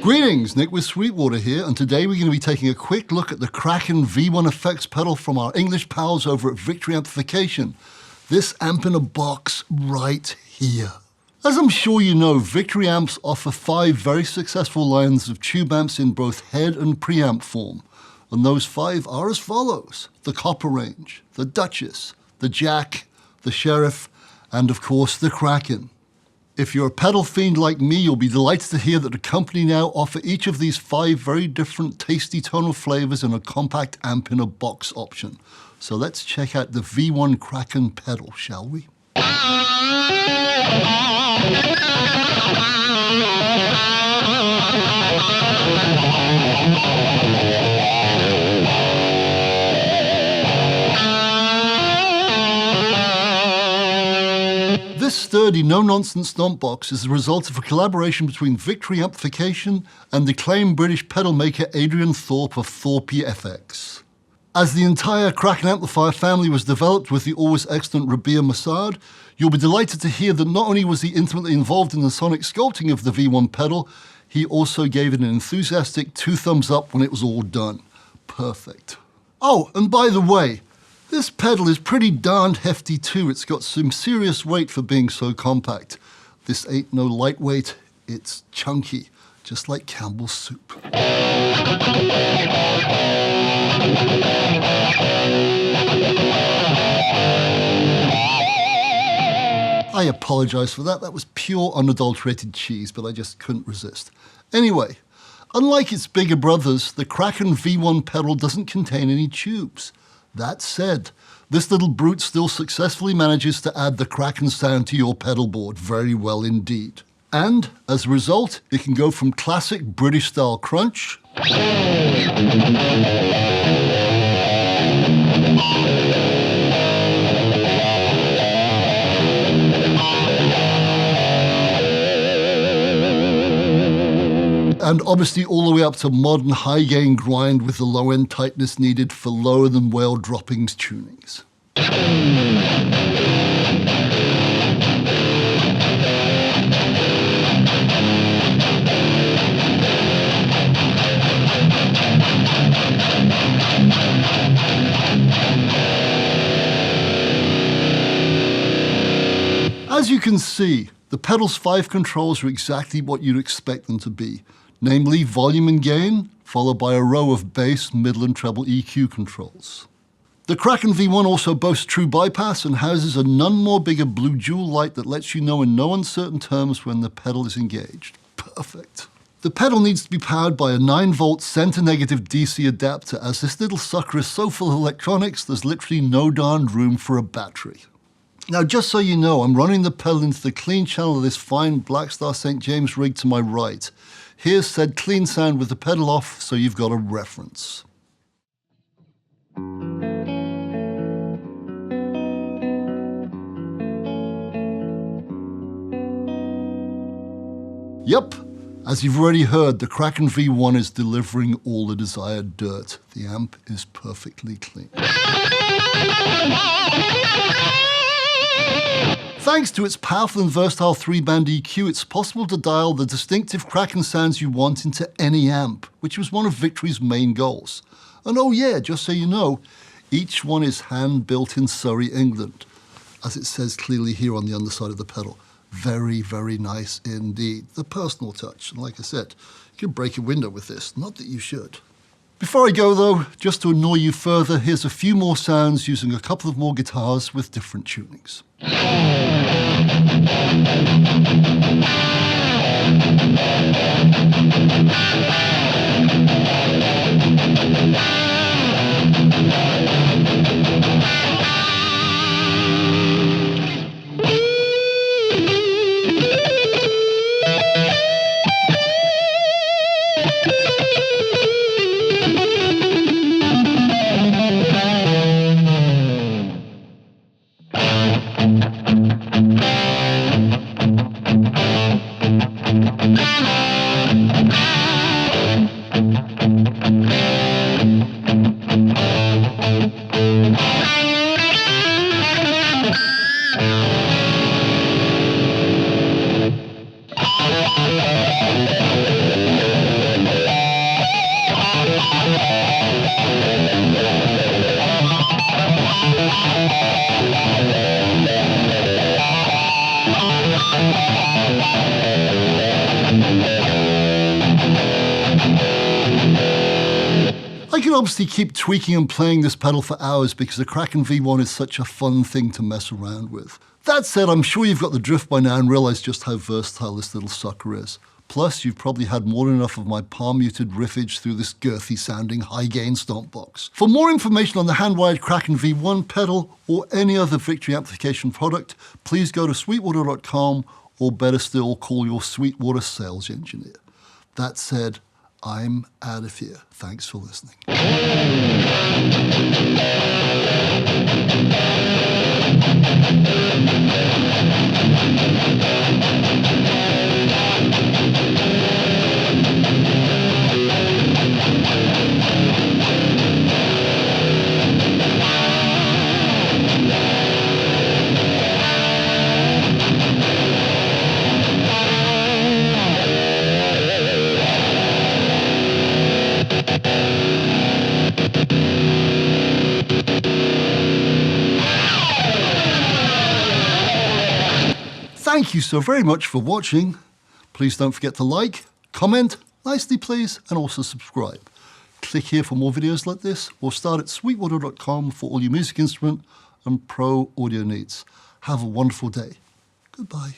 Greetings, Nick with Sweetwater here, and today we're going to be taking a quick look at the Kraken V1 effects pedal from our English pals over at Victory Amplification. This amp in a box right here. As I'm sure you know, Victory amps offer 5 very successful lines of tube amps in both head and preamp form. And those 5 are as follows: the Copper Range, the Duchess, the Jack, the Sheriff, and of course the Kraken. If you're a pedal fiend like me, you'll be delighted to hear that the company now offer each of these 5 very different tasty tonal flavors in a compact amp in a box option. So let's check out the V1 Kraken pedal, shall we? This sturdy, no-nonsense stompbox is the result of a collaboration between Victory Amplification and the acclaimed British pedal maker Adrian Thorpe of Thorpe FX. As the entire Kraken amplifier family was developed with the always excellent Rabia Masad, you'll be delighted to hear that not only was he intimately involved in the sonic sculpting of the V1 pedal, he also gave it an enthusiastic 2 thumbs up when it was all done. Perfect. Oh, and by the way, this pedal is pretty darned hefty too. It's got some serious weight for being so compact. This ain't no lightweight, it's chunky, just like Campbell's soup. I apologize for that. That was pure unadulterated cheese, but I just couldn't resist. Anyway, unlike its bigger brothers, the Kraken V1 pedal doesn't contain any tubes. That said, this little brute still successfully manages to add the Kraken sound to your pedal board very well indeed. And as a result, it can go from classic British style crunch and obviously all the way up to modern high-gain grind with the low-end tightness needed for lower-than-whale droppings tunings. As you can see, the pedal's 5 controls are exactly what you'd expect them to be. Namely volume and gain, followed by a row of bass, middle and treble EQ controls. The Kraken V1 also boasts true bypass and houses a none more bigger blue jewel light that lets you know in no uncertain terms when the pedal is engaged. Perfect. The pedal needs to be powered by a 9-volt center negative DC adapter, as this little sucker is so full of electronics there's literally no darned room for a battery. Now, just so you know, I'm running the pedal into the clean channel of this fine Blackstar St. James rig to my right. Here's said clean sound with the pedal off, so you've got a reference. Yep, as you've already heard, the Kraken V1 is delivering all the desired dirt. The amp is perfectly clean. Thanks to its powerful and versatile 3-band EQ, it's possible to dial the distinctive Kraken sounds you want into any amp, which was one of Victory's main goals. And oh yeah, just so you know, each one is hand-built in Surrey, England, as it says clearly here on the underside of the pedal. Very, very nice indeed. The personal touch, and like I said, you can break a window with this, not that you should. Before I go though, just to annoy you further, here's a few more sounds using a couple of more guitars with different tunings. I could obviously keep tweaking and playing this pedal for hours because the Kraken V1 is such a fun thing to mess around with. That said, I'm sure you've got the drift by now and realize just how versatile this little sucker is. Plus, you've probably had more than enough of my palm-muted riffage through this girthy-sounding high-gain stompbox. For more information on the hand-wired Kraken V1 pedal or any other Victory Amplification product, please go to sweetwater.com or better still, call your Sweetwater sales engineer. That said, I'm out of here. Thanks for listening. Thank you so very much for watching. Please don't forget to like, comment, nicely please, and also subscribe. Click here for more videos like this, or start at sweetwater.com for all your music instrument and pro audio needs. Have a wonderful day. Goodbye.